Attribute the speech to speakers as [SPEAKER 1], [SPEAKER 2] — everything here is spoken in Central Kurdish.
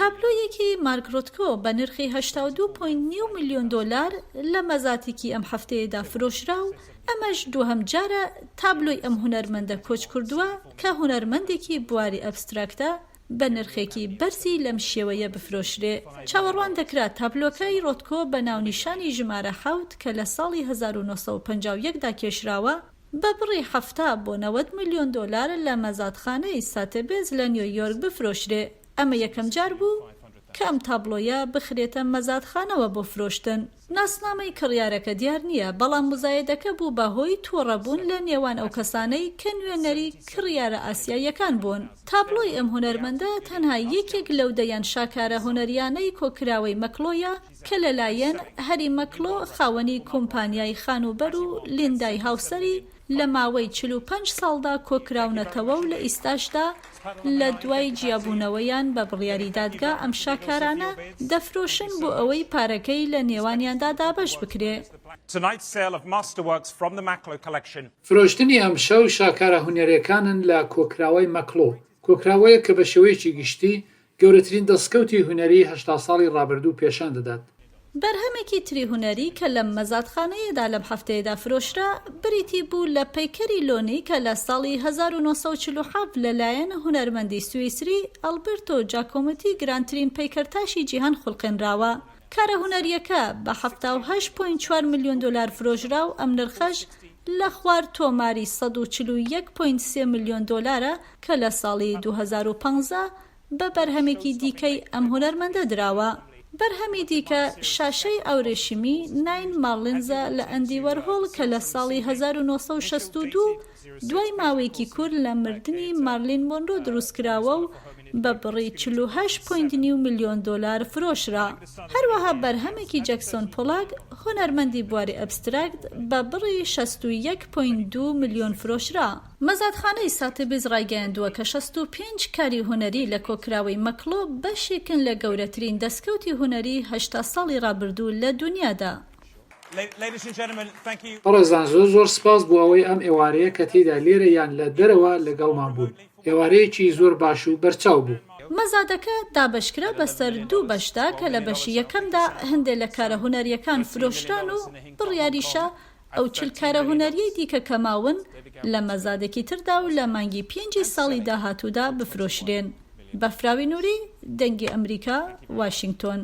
[SPEAKER 1] تابلۆیەکی مارک ڕۆتکۆ بە نرخی 82.9 ملیۆن دۆلار لە مەزاتێکی ئەم هەفتەیەدا فرۆشرا و ئەمەش دووهەم جارە تابلۆی ئەم هونەرمەندە کۆچ کردووە کە هونەرمەندێکی بواری ئەبستراکتە بە نرخێکی بەرزی لەم شێوەیە بفرۆشرێ. چاوەڕوان دەکرات تابلۆکەی ڕۆتکۆ بە ناونیشانی ژمارە 7 کە لە ساڵی 1951دا کێشراوە بە بڕی 70 بۆ 90 ملیۆن دۆلار لە مەزادخانەی ساتەبێز لە نیویۆرک بفرۆشرێ. ئەمە یەکەم جار بوو کە ئەم تابلۆیە بخرێتە مەزادخانەوە بۆ فرۆشتن. ناسنامەی کڕیارەکە دیار نییە، بەڵام مزایەدەکە بوو بەهۆی تووڕەبوون لە نێوان ئەو کەسانەی کە نوێنەری کڕیارە ئاسیاییەکان بوون. تابلۆی ئەم هونەرمەندە تەنها یەکێک لەو دەیان شاکارە هونەریانەی کۆکراوەی مەکلۆیە کە لەلایەن هەری مەکلۆ خاوەنی کۆمپانیای خانوبەر و لیندای هاوسەری لە ماوەی 45 ساڵدا کۆکراونەتەوە و لە ئیستاشدا لە دوای جیابوونەوەیان بە بڕیاری دادگا ئەم شاکارانە دەفرۆشن بۆ ئەوەی پارەکەی لە نێوانیاندا دابەش بکرێ.
[SPEAKER 2] فرۆشتنی ئەم شەو شاکارە هونەرەکانن لە کۆکراوەی مەکلۆ، کۆکراوەیە کە بە شێوەیەکی گشتی گەورەترین دەستکەوتی هونەری 80 ساڵی ڕابردوو پێشان دەدات.
[SPEAKER 1] بەرهەمێکی تری هونەری کە لەم مەزادخانەیەدا لەم هەفتەیەدا فرۆشرا بریتی بوو لە پەیکەری لۆنی کە لە ساڵی 1947 لەلایەن هونەرمەندی سویسری ئەلبرتۆ جاکۆمەتی گرانترین پەیکەرتاشی جیهان خوڵقێنراوە. کارە هونەریەکە بە 78.4 ملیۆن دۆلار فرۆژرا و ئەم نرخەش لە خوار تۆماری 141.3 ملیۆن دۆلارە کە لە ساڵی 2015 بە بەرهەمێکی دیکەی ئەم هونەرمەندە دراوە. بەرهەمی دیکە شاشەی ئەورێشمی ناین مارلینزە لە ئەندی وەرهۆڵ کە لە ساڵی 1962 دوای ماوەیەکی کورت لە مردنی مارلین مۆنرۆ دروستکراوە و بە بڕی 48.9 ملیۆن دۆلار فرۆشرا. هەروەها بەرهەمێکی جەکسۆن پۆلاک هونەرمەندی بواری ئەبستراکت بە بڕی 61.2 ملیۆن فرۆشرا. مەزادخانەی ساتەبێز ڕایگەیاندووە کە 65 کاری هونەری لە کۆکراوەی مەکلۆ بەشێکن لە گەورەترین دەستکەوتی هونەری 80 ساڵی ڕابردوو لە دنیادا.
[SPEAKER 2] بەڕێزان زۆر سپاس بۆ ئەوەی ئەم ئێوارەیە کە تێیدا لێرە یان لە دەرەوە لەگەڵمان بوون. ئێوارەیەکی زۆر باش و بەرچاو بوو.
[SPEAKER 1] مەزادەکە دابەشکرا بەسەر دوو بەشدا کە لە بەشی یەکەمدا هەندێک لە کارە هونەریەکان فرۆشتان و بڕیاریشە ئەو 40 کارە هونەریەی دیکە کەماون لە مەزادێکی تردا و لە مانگی 5 ساڵی داهاتوودا بفرۆشرێن. بەفراوی نووری، دەنگی ئەمریکا، واشنگتۆن.